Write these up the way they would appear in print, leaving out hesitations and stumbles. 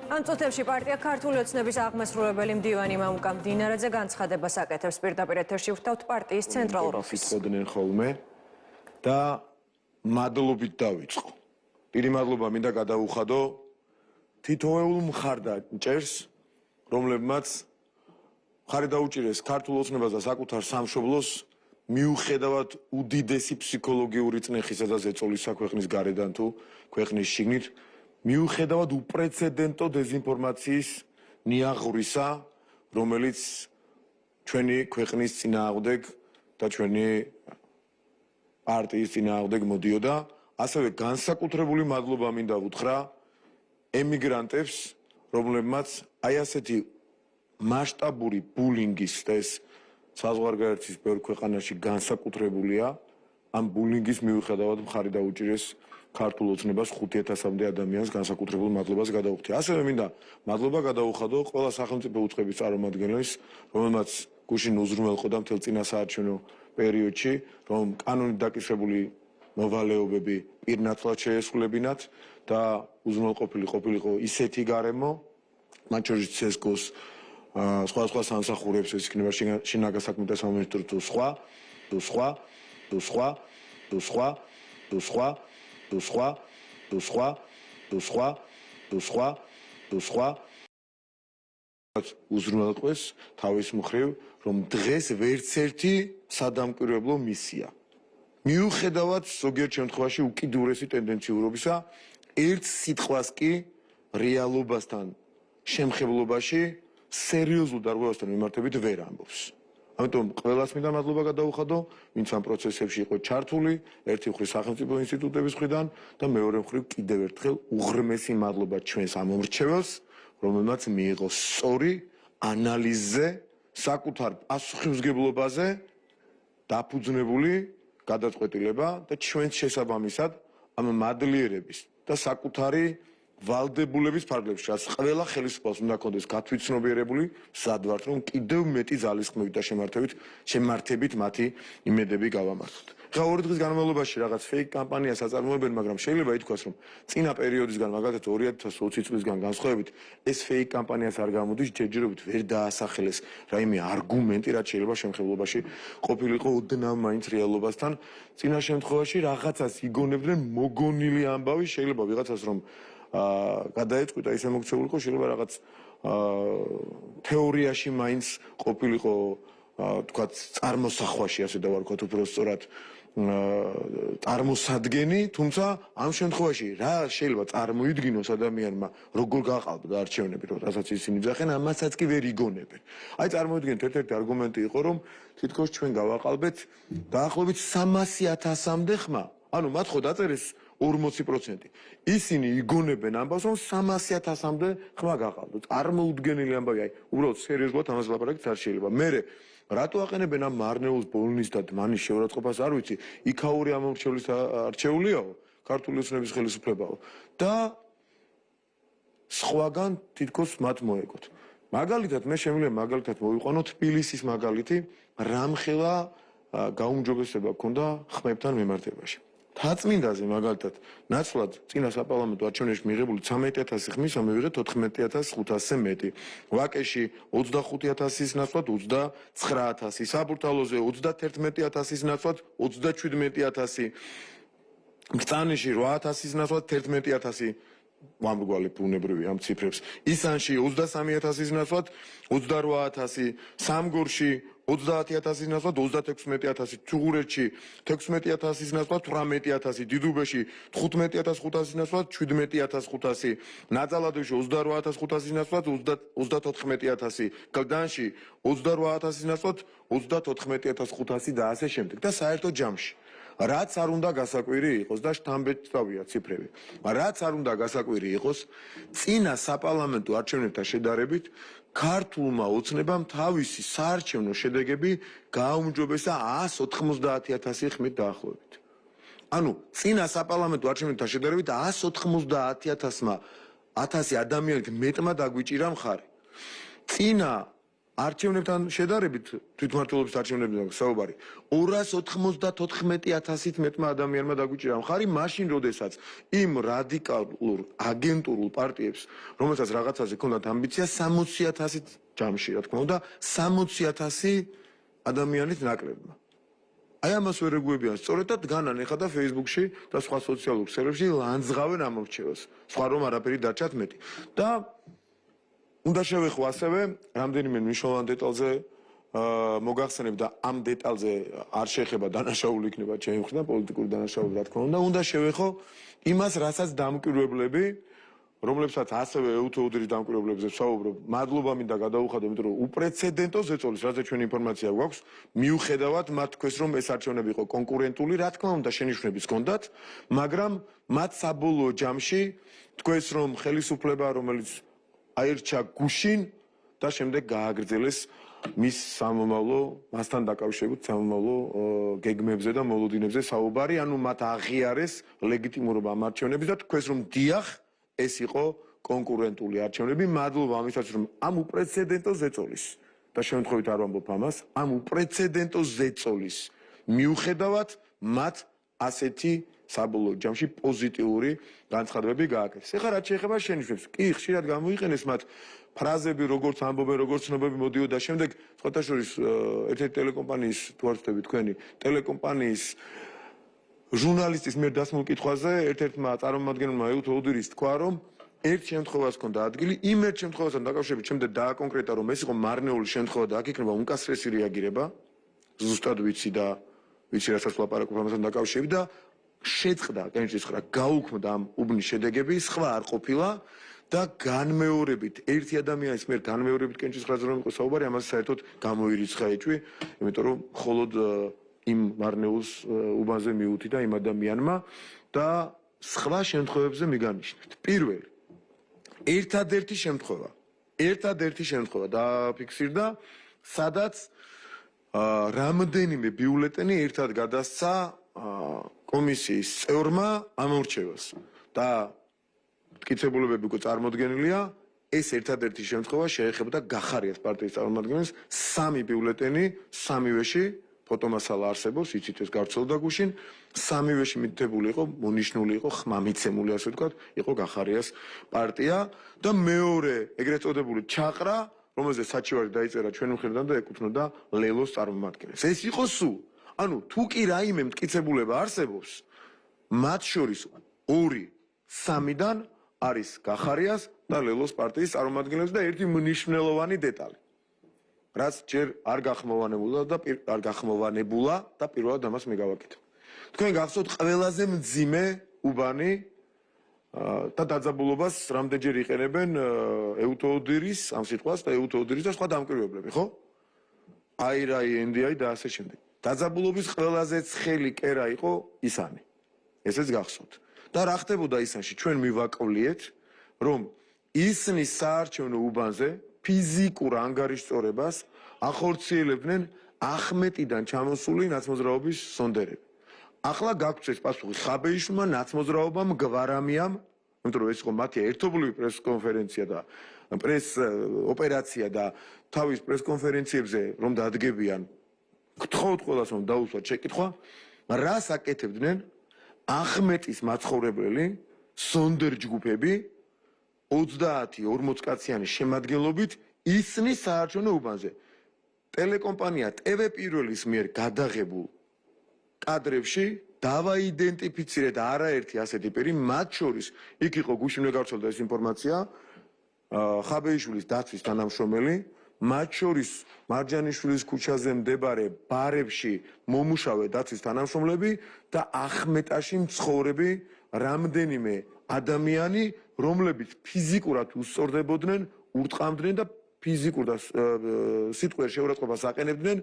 ამ წუთებში პარტია ქართული ოცნების აღმასრულებელი მდივანი მამუკა მდინარაძე განცხადებას აკეთებს პირდაპირ ეთერში ვთავთ პარტიის ცენტრალურ ოფისს. Იტყოდნენ ხოლმე და მადლობით დავიწყო. Პირი მადლობა მინდა გადაუხადო თითოეულ მხარდაჭერს, რომლებმაც მხარი დაუჭირეს ქართულ ოცნებას და საკუთარ სამშობლოს მიუხედავად უდიდესი ფსიქოლოგიური წნეხისა და ზეწოლისა ქვეყნის გარედან თუ ქვეყნის შიგნით, მიუხედავად უპრეცედენტო დეზინფორმაციის ნიაღვრისა, რომელიც ჩვენი ქვეყნის წინააღმდეგ და ჩვენი პარტიის წინააღმდეგ მოდიოდა, ასევე განსაკუთრებული მადლობა მინდა ვუთხრა ემიგრანტებს, რომლებმაც აი ასეთი მასშტაბური ბულინგის ეს საზღვარგარეთის ბევრ ქვეყანაში განსაკუთრებულია, ამ ბულინგის მიუხედავად მხარი დაუჭირეს ქართულ ოცნებას 5000-მდე ადამიანს განსაკუთრებულ მადლობას გადაუხდით. ასევე მინდა მადლობა გადაუხადო ყველა სახელმწიფო უწყების წარმომადგენლებს, რომელმაც გუშინ უზრუნველყო და მთელ წინასაარჩევნო პერიოდში, რომ კანონით დაკისრებული მოვალეობები პირნათლად შეესრულებინათ და უზრუნველყოფილი ყოფილიყო ისეთი გარემო, მათ შორის ცესკოს სხვა სამსახურებს ეს იქნება შინაგან საქმეთა სამინისტრო თუ სხვა უზრუნველყვეს თავის მხრივ, რომ დღეს ვერცერთი სადამკვირვებლო მისია. მიუხედავად ზოგიერთ შემთხვევაში უკიდურესი ტენდენციურობისა, ერთ სიტყვას კი რეალობასთან შემხებლობაში სერიოზულ დარღვევასთან მიმართებით ვერ ამბობს. ამიტომ ყველას მინდა მადლობა გადაუხადო, ვინც ამ პროცესებში იყო ჩართული, ერთი მხრივ სახელმწიფო ინსტიტუტების მხრიდან და მეორე მხრივ კიდევ ერთხელ უღრმესი მადლობა ჩვენს ამომრჩეველს, რომელმაც მიიღო სწორი ანალიზზე, საკუთარ პასუხისმგებლობაზე დაფუძნებული გადაწყვეტილება და ჩვენს შესაბამისად ამ მადლიერების და საკუთარი ვალდებულების ფარგლებში, რაც ყველა ხელისუფლებას უნდა ქონდეს გათვითცნობიერებული, მზად ვართ, რომ კიდევ მეტი ძალისხმევით და შემართებით მათი იმედები გავამართოთ. ხა ორი დღის განმავლობაში რაღაც ფეიქ კამპანიას აწარმოებენ, მაგრამ შეიძლება ითქვას, რომ წინა პერიოდისგან, მაგალითად 2020 წლისგან განსხვავებით, ეს ფეიქ კამპანიას არ გამოდის, ჯერჯერობით ვერ დაასახელეს რაიმე არგუმენტი, რაც შეიძლება შემხებლობაში ყოფილიყო ოდნავ მაინც რეალობასთან. წინა შემთხვევაში რაღაცას იგონებდნენ, მოგონილი ამბავი, შეიძლება ვიღაცას რომ გადაეწყვიტა ისე მოქცეულიყო, შეიძლება რაღაც თეორიაში მაინც ყოფილიყო თქვათ წარმოსახვაში, ასე დავარქვათ უფრო სწორად წარმოსადგენი, თუმცა ამ შემთხვევაში რა შეიძლება წარმოიდგინოს ადამიანმა, როგორ გაყალბდა არჩევნები, რასაც ისინი ძახენ, ამასაც კი ვერ იგონებენ. აი წარმოიდგინეთ, ერთ-ერთი არგუმენტი იყო, რომ თითქოს ჩვენ გავაყალბეთ დაახლოებით 300,000-მდე ხმა. ანუ მათ ხო დაწერეს 40%. ისინი იგონებენ ამბავს, რომ 300,000-მდე ხმა გაყალბოთ. წარმოუდგენელი ამბავი, აი, უბრალოდ სერიოზულად ამას ლაპარაკიც არ შეიძლება. მერე რატო აყენებენ ამ მარნეულს ბოლნის და დმანის შეურაცხყოფას არ ვიცი, იქაური ამომრჩევლის არჩეულიაო, ქართული ოცნების ხელისუფლებაო და სხვაგან თითქოს მათ მოეკოთ. მაგალითად, მე შემიძლია მაგალითად მოვიყვანო თბილისის მაგალითი, რამხელა გაუმჯობესება ჰქონდა ხმებთან მიმართებაში. თაწმინდაზე მაგალითად ნაცვლად წინა საპარლამენტო არჩევნებში მიღებული 13,000 ხმისა მივიღეთ 14,500-ზე მეტი. ვაკეში 25,000-ის ნაცვლად 29,000, საბურთალოზე 31,000-ის ნაცვლად 27,000, ბრძანიში 8,000-ის ნაცვლად 11,000 ვამრგვალი ბუნებრივი ამ ციფრებს. ისანში 23,000-ის ნაცვლად 28,000, სამგორში 30,000-ის ნაცვლად 36,000, ჩუღურეთში 16,000-ის ნაცვლად 18,000, დიდუბეში 15,500-ის ნაცვლად 17,500, ნაძალადევში 28,500-ის ნაცვლად 34,000, გლდანში 28,000-ის ნაცვლად 34,500 და ასე შემდეგ და საერთო ჯამში. რაც არ უნდა გასაკვირი იყოს და შთამბეჭდავია ციფრები. რაც არ უნდა გასაკვირი იყოს, წინა საპარლამენტო არჩევნებთან შედარებით ქართულმა ოცნებამ თავისი საარჩევნო შედეგები გააუმჯობესა 190,000 ხმით დაახლოებით. ანუ წინა საპარლამენტო არჩევნებთან შედარებით 190,000 ადამიანით მეტმა დაგვიჭირა მხარი. წინა არჩევნებთან შედარებით თვითმმართველობის არჩევნებიდან საუბარი 294,000-ით მეტმა ადამიანმა დაგვიჭირა მხარი მაშინ როდესაც იმ რადიკალურ აგენტურულ პარტიებს რომელსაც რაღაცაზე ჰქონდათ ამბიცია 60,000-ით ჯამში რა თქმა უნდა 60,000 ადამიანით ნაკლებმა აი ამას ვერ ეგუებიან სწორედ და დგანან ეხლა და Facebook-ში და სხვა სოციალურ ქსელებში ლანძღავენ ამ მრჩევას სხვა რომ არაფერი დარჩათ მეტი და უნდა შევეხო ასევე რამდენიმე მნიშვნელოვან დეტალზე მოგახსენებ და ამ დეტალზე არ შეეხება დანაშაული იქნება ჩემი მხრიდან პოლიტიკური დანაშაული რა თქმა უნდა შევეხო იმას რასაც დამკვირვებლები რომლებსაც ასევე ეუთოუდრის დამკვირვებლებზე ვსაუბრობ მადლობა მინდა გადაუხადო იმიტომ რომ უპრეცედენტო ზეწოლის რაც ჩვენი ინფორმაცია გვაქვს მიუხედავად მათ თქვეს რომ ეს არჩევნები იყო კონკურენტული რა თქმა უნდა შენიშვნებიც ჰქონდათ მაგრამ მათ საბოლოო ჯამში თქვეს რომ ხელისუფლება რომელიც აირჩა გუშინ და შემდეგ გააგრძელეს მის სამომავლო მასთან დაკავშირებით სამომავლო გეგმებზე და მოლოდინებზე საუბარი ანუ მათ აღიარეს ლეგიტიმურობა ამ არჩევნების და თქვეს რომ დიახ ეს იყო კონკურენტული არჩევნები მადლობა ამისაც რომ ამ უპრეცედენტო ზეწოლის და შემთხვევით არ ვამბობ ამას ამ უპრეცედენტო ზეწოლის მიუხედავად მათ ასეთი საბოლოო ჯამში პოზიტიური განცხადებები გააკეთეს. ეხლა რაც შეეხება შენიშვნებს, კი ხშირად გამოიყენეს მათ ფრაზები, როგორც ამბობენ, როგორც ცნობები მოდიოდა შემდეგ, სხვათა შორის ერთ-ერთი ტელეკომპანიის თუ არ ვცდები თქვენი, ტელეკომპანიის ჟურნალისტის მიერ დასმულ კითხვაზე ერთ-ერთმა წარმომადგენელმა ეუთოუდირის თქვა, რომ ერთ შემთხვევას ჰქონდა ადგილი, იმ ერთ შემთხვევასთან დაკავშირებით შემდეგ დააკონკრეტა, რომ ეს იყო მარნეული შემთხვევა და აქ იქნება უმკაცრესი რეაგირება, ზუსტად ვიცი და ვიცი რასაც ვლაპარაკობ ამასთან დაკავშირებით და შეწყდა, განსაკუთრებით გაუქმდა ამ უბნის შედეგები, სხვა არ ყოფილა და განმეორებით ერთი ადამიანის მიერ განმეორებით კენჭისყრაზე რომ იყო საუბარი, ამას საერთოდ გამოირიცხა ეჭვი, იმიტომ რომ მხოლოდ იმ მარნეულს უბანზე მიუთი და იმ ადამიანმა და სხვა შემთხვევებზე მიგანიშნეთ. პირველი ერთადერთი შემთხვევა დაფიქსირდა, სადაც რამდენიმე ბიულეტენი ერთად გადასცა კომისიის წევრმა ამორჩევას და მტკიცებულებები უკვე წარმოდგენილია ეს ერთადერთი შემთხვევა შეეხებოდა გახარიას პარტიის წარმომადგენელს 3 ბიულეტენი სამივეში ფოტომასალა არსებობს იცით ეს გავრცელდა გუშინ სამივეში მითითებული იყო მონიშნული იყო ხმამიცემული ასე ვთქვათ იყო გახარიას პარტია და მეორე ეგრეთ წოდებული ჩაყრა რომელზე საჩივარი დაიწერა ჩვენი მხრიდან და ეკუთვნოდა ლელოს წარმომადგენელს ეს იყო სულ ანუ თუ კი რაიმე მტკიცებულება არსებობს მათ შორის 2-3-დან არის გახარიას და ლელოს პარტიის წარმომადგენლებს და ერთი მნიშვნელოვანი დეტალი რაც ჯერ არ გახმოვანებულა და პირველად ამას მიგავაკეთებ თქვენ გახსოვთ ყველაზე მძიმე უბანი და დაძაბულობას რამდენჯერ იყენებენ ეუთოუდირის ამ სიტყვას და ეუთოუდირის და სხვა დამკვირვებლები ხო აირაი ენდიაი და ასე შემდეგ დაძაბულობის ყველაზე ცხელი კერა იყო ისანი ესეც გახსოვთ და რა ხდებოდა ისანში ჩვენ მივაკვლიეთ რომ ისნის საარჩევნო უბანზე ფიზიკურ ანგარიშწორებას ახორციელებდნენ 11-დან ჩამოსული ნაცმოძრაობის სონდერები. ახლა გაგვწეს პასუხი ხაბეიშვილმა ნაცმოძრაობამ გვარამიამ, იმიტომ რომ ეს იყო მათი ერთობლივი პრესკონფერენცია და ოპერაცია და თავის პრესკონფერენციებზე რომ დადგებიან გთხოვთ ყველას რომ დაუსვათ შეკითხვა, რას აკეთებდნენ 11-ის მაცხოვრებელი სონდერ ჯგუფები 30-40 კაციანი შემადგენლობით ისნის საარჩევნო უბანზე. ტელეკომპანია TV პირველის მიერ გადაღებულ კადრებში დავაიდენტიფიცირეთ არაერთი ასეთი პირი, მათ შორის იქ იყო გუშინ გავრცელდა ეს ინფორმაცია, ხაბეიშვილის დაცვის თანამშრომელი, მათ შორის მარჯანიშვილის ქუჩაზე მდებარე ბარებში მომუშავე დაცვის თანამშრომლები და ახმეტაში მცხოვრები რამდენიმე ადამიანი, რომლებიც ფიზიკურად უსწორდებოდნენ, ურტყამდნენ და ფიზიკურ და სიტყვიერ შეურაცხყოფას აყენებდნენ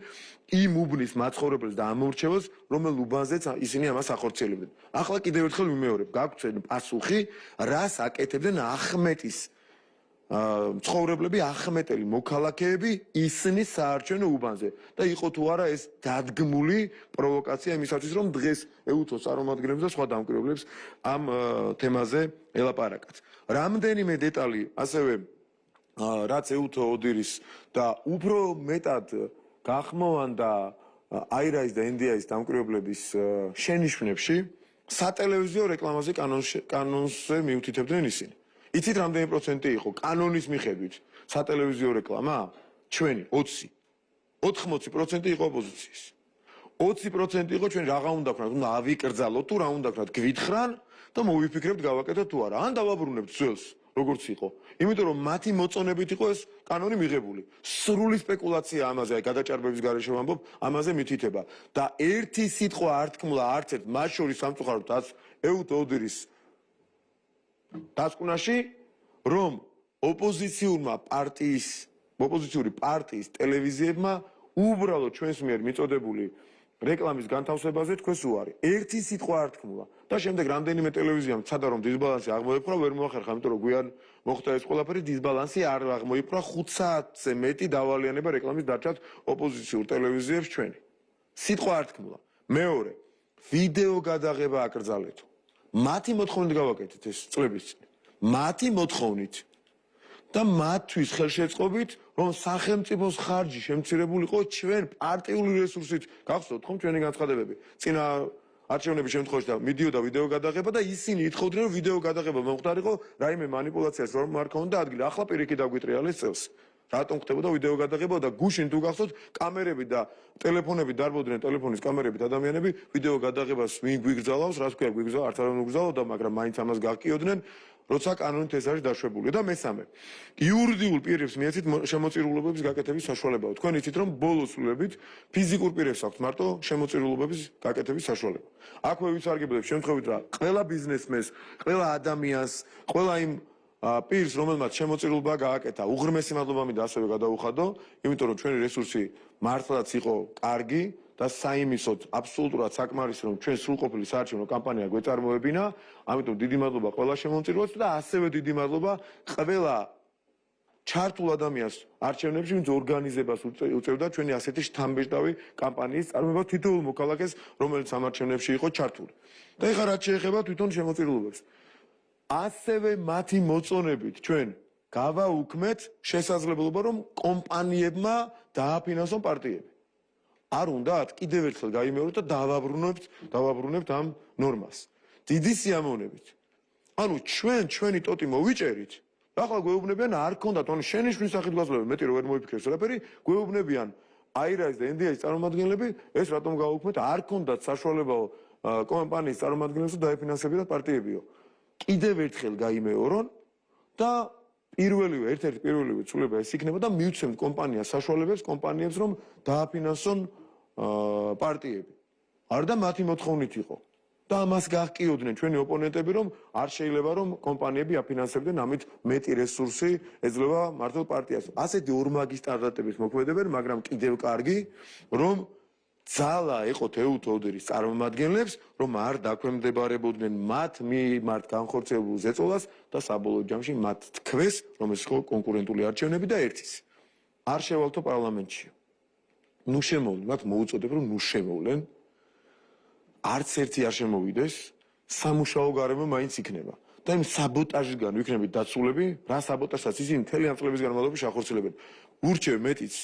იმ უბნის მაცხოვრებელს და ამორჩევას, რომელ უბანზეც ისინი ამას ახორციელებდნენ. ახლა კიდევ ერთხელ ვიმეორებ, გაგვცენ პასუხი, რას აკეთებდნენ ახმეტის მცხოვრებლები, ახმეტელი მოქალაქეები ისნის საარჩევნო უბანზე და იყო თუ არა ეს დადგმული პროვოკაცია იმისათვის, რომ დღეს ეუთოს წარმომადგენლებს და სხვა დამკვირვებლებს ამ თემაზე ელაპარაკათ. რამდენიმე დეტალი ასევე რაც ეუთო ოდირის და უფრო მეტად გახმოვანდა აირაის და ენდიაის დამკვირვებლების შენიშვნებში სატელევიზიო რეკლამაზე კანონზე მიუთითებდნენ ისინი. იცით რამდენი პროცენტი იყო კანონის მიხედვით სატელევიზიო რეკლამა? ჩვენი 20. 80% იყო ოპოზიციის. 20% იყო ჩვენ რაღა უნდა ვქნათ, უნდა ავიკრძალოთ თუ რა უნდა ვქნათ, გვითხრან და მოვიფიქრებთ გავაკეთოთ თუ არა. ან დავაბრუნებთ ძველს, როგორც იყო. იმიტომ რომ მათი მოწონებით იყო ეს კანონი მიღებული. სრული სპეკულაცია ამაზე, აი გადაჭარბების გარეშე ვამბობ, ამაზე მითითება და ერთი სიტყვა არ თქმულა არც ერთ მათ შორის სამწუხაროდ ეუთო ოდირის დასკვნაში, რომ ოპოზიციური პარტიის ტელევიზიებმა უბრალოდ ჩვენს მიერ მიწოდებული რეკლამის განთავსებაზე თქვენს უარი. ერთი სიტყვა არ თქმულა და შემდეგ რამდენიმე ტელევიზიამ ცადა რომ დისბალანსი აღმოიფრა, ვერ მოახერხა, იმიტომ რომ გვიან მოხდა ეს ყველაფერი, დისბალანსი არ აღმოიფრა, 5 საათზე მეტი დავალიანება რეკლამის დარჩათ ოპოზიციურ ტელევიზიებს ჩვენი. სიტყვა არ თქმულა. მეორე, ვიდეო გადაღება აკრძალეთო. მათი მოთხოვნით გავაკეთეთ ეს წლების წინ. მათი მოთხოვნით. და მათთვის ხელშეწყობით, რომ სახელმწიფოს ხარჯი შემცირებულიყო ჩვენ პარტიული რესურსით. გახსოვთ ხომ ჩვენი განცხადებები? წინა არჩევნების შემთხვევაში და მიდიოდა ვიდეო გადაღება და ისინი ითხოვდნენ, რომ ვიდეო გადაღება მომხდარიყო რაიმე манипуляციას რომ არ ქონდა ადგილი. ახლა პირიქით დაგვიტრიალეს წელს. რატომ ხდებოდა ვიდეო გადაღება და გუშინ თუ გახსოვთ კამერები და ტელეფონები დარბოდნენ ტელეფონის კამერებით ადამიანები ვიდეო გადაღებას ვინ გვიგზავნოს, რას ქვია გვიგზავნოს, არც არ უნგზავნოდა, მაგრამ მაინც ამას გაგკიოდნენ. როცა კანონით ეს არის დაშვებული და მესამე იურიდიულ პირებს მიეცით შემოწირულობების გაკეთების საშუალება. თქვენ იცით რომ ბოლოს სულებით ფიზიკურ პირებს აქვთ მარტო შემოწირულობების გაკეთების საშუალება. აქვე ვისარგებლებ შემთხვევით რა ყველა ბიზნესმენს, ყველა ადამიანს, ყველა იმ პირს რომელმაც შემოწირულობა გააკეთა უღრმესი მადლობა მინდა ასევე გადაუხადო, იმიტომ რომ ჩვენი რესურსი მართლაც იყო კარგი და საიმისოდ აბსოლუტურად საკმარისი რომ ჩვენ სრულყოფილი საარჩევნო კამპანია გვეწარმოებინა, ამიტომ დიდი მადლობა ყველა შემომწირულს და ასევე დიდი მადლობა ყველა ჩართულ ადამიანს არჩევნებში, ვინც ორგანიზებას უწევდა ჩვენი ასეთი შთამბეჭდავი კამპანიის წარმოება თითოეულ მოქალაქეს, რომელიც ამ არჩევნებში იყო ჩართული. და ეხლა რაც შეეხება თვითონ შემოწირულობებს. ასევე მათი მოწონებით ჩვენ გავაუქმეთ შესაძლებლობა რომ კომპანიებმა დააფინანსონ პარტიები. არ უნდათ კიდევ ერთხელ გაიმეოროთ და დავაბრუნებთ ამ ნორმას. დიდი სიამოვნებით. ანუ ჩვენი ტოტი მოვიჭერით. ახლა გვეუბნებიან არ ქონდათ, ანუ შენიშვნის სახით გვაძლევენ, მეტი რომ ვერ მოიფიქრეს ყველაფერი, გვეუბნებიან აირაის და ენდიაის წარმომადგენლები, ეს რატომ გავაუქმეთ, არ ქონდათ საშუალება კომპანიის წარმომადგენლებს დაეფინანსებინათ პარტიებიო. კიდევ ერთხელ გაიმეორონ და ერთ-ერთი პირველივე ცვლილება ეს იქნება და მიუცემთ კომპანიას საშუალებებს კომპანიებს რომ დააფინანსონ პარტიები. არ და მათი მოთხოვნით იყო. და ამას გაღკიოდნენ ჩვენი ოპონენტები რომ არ შეიძლება რომ კომპანიები აფინანსებდნენ ამით მეტი რესურსი ეძლევა მართლ პარტიას. ასეთი ორმაგი სტანდარტების მოქმედებენ, მაგრამ კიდევ კარგი რომ ძალა ეყოთ ეუთო ოდირის წარმომადგენლებს, რომ არ დაქვემდებარებოდნენ მათ მიმართ განხორციელებულ ზეწოლას და საბოლოო ჯამში მათ თქვეს, რომ ეს იყო კონკურენტული არჩევნები და ერთის. არ შევალთო პარლამენტში. ნუ შემოვლენ, მათ მოუწოდებ რომ ნუ შემოვლენ. არც ერთი არ შემოვიდეს, სამუშაო გარემო მაინც იქნება. და იმ საბოტაჟისგან ვიქნებით დაცულები, რა საბოტაჟსაც ისინი მთელი ამ წლების განმავლობაში ახორციელებენ. ურჩევ მეტიც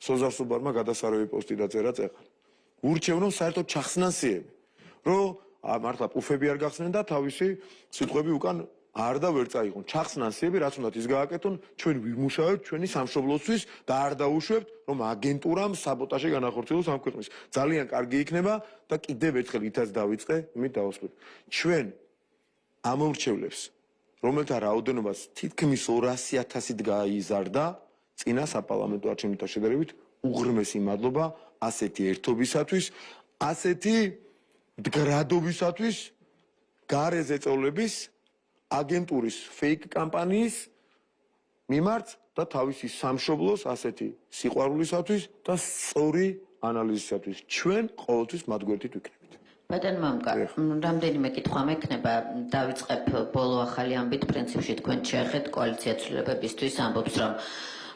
სოზარსუბარმა გადასარევი პოსტი დაწერა წეღან. ურჩევ რომ საერთოდ ჩახსნან სიები, რომ მართლა პუფები არ გახსნენ და თავისი სიტყვები უკან არ და ვერ წაიღონ. ჩახსნან სიები, რაც უნდათ ის გააკეთონ, ჩვენ ვიმუშავებთ ჩვენი სამშობლოსთვის და არ დაუშვებთ, რომ აგენტურამ საბოტაჟი განახორციელოს ამ ქვეყნის. ძალიან კარგი იქნება და კიდევ ერთხელ ითაც დავიწყე, იმით დავასრულებ. ჩვენ ამომრჩევლებს, რომელთა რაოდენობას თითქმის 200,000-ით გაიზარდა, წინა საპარლამენტო არჩევნებთან შედარებით, უღრმესი მადლობა ასეთი ერთობისათვის, ასეთი მდგრადობისათვის, გარე ზეწოლების, აგენტურის ფეიქ კამპანიის მიმართ და თავისი სამშობლოს ასეთი სიყვარულისათვის და სწორი ანალიზისათვის. ჩვენ ყოველთვის მათ გვერდით ვიქნებით. ბატონ მამკა, რამდენიმე კითხვა მექნება, დავიწყებ ბოლო ახალი ამბით, პრინციპში თქვენ შეეხეთ კოალიცია ცვლილებებისთვის, ამბობს რომ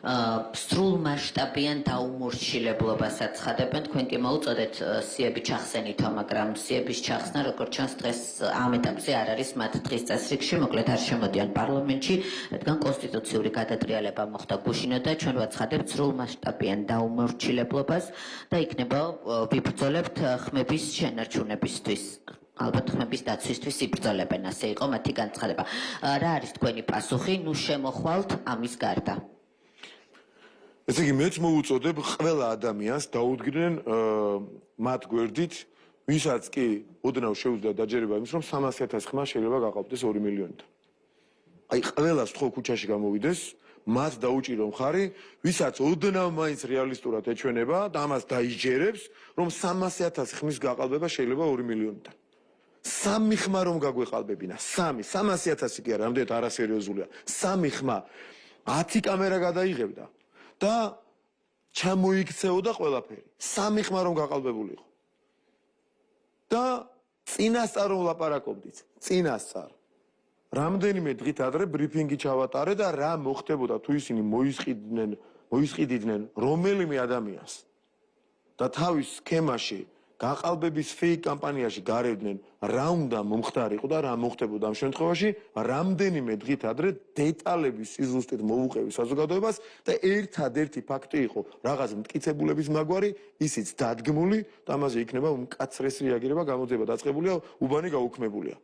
სრულ მასშტაბიან დაუმორჩილებლობას აცხადებენ. თქვენ კი მოუწოდეთ სიები ჩახსენითო, მაგრამ სიების ჩახსნა როგორც ჩანს დღეს ამ ეტაპზე არ არის მათ დღის წესრიგში, მოკლედ არ შემოდიან პარლამენტში, რადგან კონსტიტუციური გადატრიალება მოხდა გუშინო და ჩვენ ვაცხადებთ სრულ მასშტაბიან დაუმორჩილებლობას და იქნება ვიბრძოლებთ ხმების შენარჩუნებისთვის. ალბათ ხმების დაცვისთვის იბრძოლებენ, ასე იყო მათი განცხადება. რა არის თქვენი პასუხი? ნუ შემოხვალთ ამის გარდა. ესე იგი, მეც მოუწოდებ ყველა ადამიანს დაუდგნენ მათ გვერდით, ვისაც კი ოდნავ შეუძლია დაჯერება იმის, რომ 300,000 ხმა შეიძლება გაყავდეს 2 მილიონიდან. აი, ყველას თქო ქუჩაში გამოვიდეს, მათ დაუჭირო მხარი, ვისაც ოდნავ მაინც რეალისტურად ეჩვენება და ამას დაიჯერებს, რომ 300,000 ხმის გაყალბება შეიძლება 2 მილიონიდან. 3 ხმა რომ გაგვეყალბებინა, 300,000 კი არა, რამდენად არასერიოზულია. 3 ხმა 10 კამერა გადაიღებდა და ჩამოიქცეოდა ყველაფერი. 3 ხმა რომ გაყალბებულიყო. და წინასწარ რომ ლაპარაკობდით, წინასწარ. რამდენიმე დღით ადრე ბრიფინგი ჩავატარე და რა მოხდებოდა თუ ისინი მოისყიდნენ რომელიმე ადამიანს და თავის სქემაში გაყალბების ფეიქ კამპანიაში გარევდნენ რა უნდა მომხდარიყო და რა მოხდებოდა ამ შემთხვევაში, რამდენიმე დღით ადრე დეტალების სიზუსტით მოუყევი საზოგადოებას და ერთადერთი ფაქტი იყო რაღაც მტკიცებულების მაგვარი, ისიც დადგმული და ამაზე იქნება უმკაცრესი რეაგირება გამოძიება დაწყებულია, უბანი გაუქმებულია.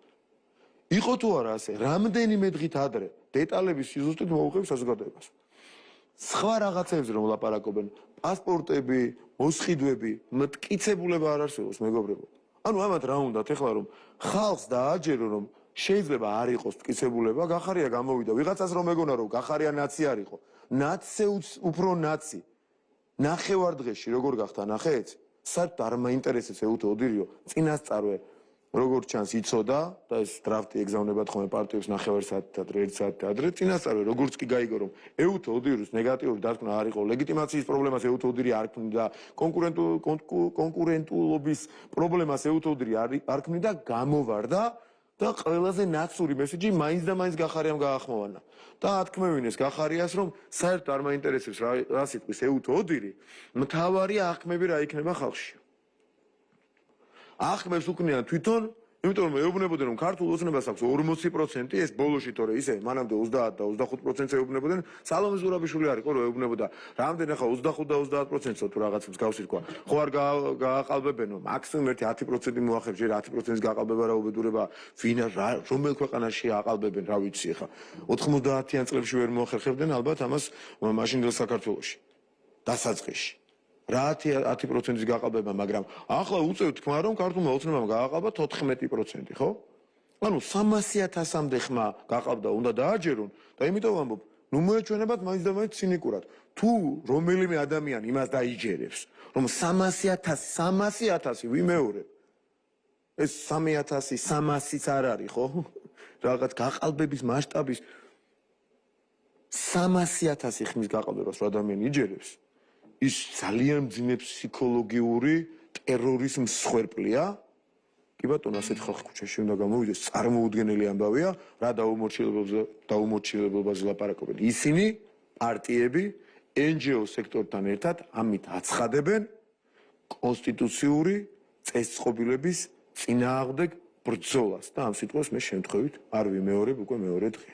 იყო თუ არა ასე, რამდენიმე დღით ადრე დეტალების სიზუსტით მოუყევი საზოგადოებას. სხვა რაღაცებზე რომ ლაპარაკობენ, პასპორტები, მოსყიდვები, მტკიცებულება არ არსებობს, მეგობრებო. ანუ ამათ რა უნდათ ეხლა რომ ხალხს დააჯერო რომ შეიძლება არ იყოს მტკიცებულება, გახარია გამოვიდა, ვიღაცას რომ ეგონა რომ გახარია ნაცი არ იყო. ნაცზე უფრო ნაცი. ნახევარდღეში როგორ გახდა ნახეთ? საერთოდ არ მაინტერესებს ეუთო ოდირიო, წინასწარვე როგორც ჩანს იცოდა და ეს დრაფტი ეგზავნებათ ხოლმე პარტიებს ნახევარ საათით ადრე, 1 საათით ადრე, წინასწარვე როგორც კი გაიგო რომ ეუთო ოდირიოს ნეგატიური დათქმა არ იყო, ლეგიტიმაციის პრობლემას ეუთო ოდირი არ ქმნიდა, კონკურენტულობის პრობლემას ეუთო ოდირი არ ქმნიდა, გამოვარდა და ყველაზე ნაცური მესიჯი მაინც და მაინც გახარიამ გაახმოვანა. და ათქმევინეს გახარიას რომ საერთოდ არ მაინტერესებს რა სიტყვის ეუთო ოდირი, მთავარი აღქმები რა იქნება ხალხში. აღქმებს უქმნიან თვითონ, იმიტომ რომ ეუბნებოდნენ რომ ქართულ ოცნებას აქვს 40%, ეს ბოლოში თორე ისე მანამდე 30 და 25%-ს ეუბნებოდნენ, სალომე ზურაბიშვილი არ იყო რომ ეუბნებოდა, რამდენი ახლა 25 და 30%-ო თუ რაღაც მსგავსი თქვა. ხო არ გააყალბებენო, მაქსიმუმ ერთი 10% მოახერხ, ჯერ 10%-ის გაყალბება რა უბედურება, რომელ ქვეყანაში აყალბებენ, რა ვიცი ახლა. 90-იან წლებში ვერ მოახერხებდნენ ალბათ ამას მაშინდელ საქართველოში. დასაწყისში. რა 10%-ის გაყალბება, მაგრამ ახლა უწევთ თქმა რომ ქართულმა ოცნებამ გააყალბა 14%, ხო? ანუ 300,000-მდე ხმა გაყალბდა, უნდა დააჯერონ და იმიტომ ვამბობ, ნუ მოეჩვენებათ მაინც და მაინც ცინიკურად. თუ რომელიმე ადამიანი იმას დაიჯერებს, რომ 300,000 ვიმეორებ. ეს 3,000, 300-იც არ არის, ხო? რაღაც გაყალბების მასშტაბის 300,000 ხმის გაყალბებას რა ადამიანი იჯერებს. ის ძალიან მძიმე ფსიქოლოგიური ტერორის მსხვერპლია. კი ბატონო, ასეთ ხალხი ქუჩაში უნდა გამოვიდეს, წარმოუდგენელი ამბავია, რა დაუმორჩილებობაზე ლაპარაკობენ. ისინი, პარტიები, NGO სექტორთან ერთად ამით აცხადებენ კონსტიტუციური წესწყობილების წინააღმდეგ ბრძოლას და ამ სიტყვას მე შემთხვევით არ ვიმეორებ უკვე მეორე დღე.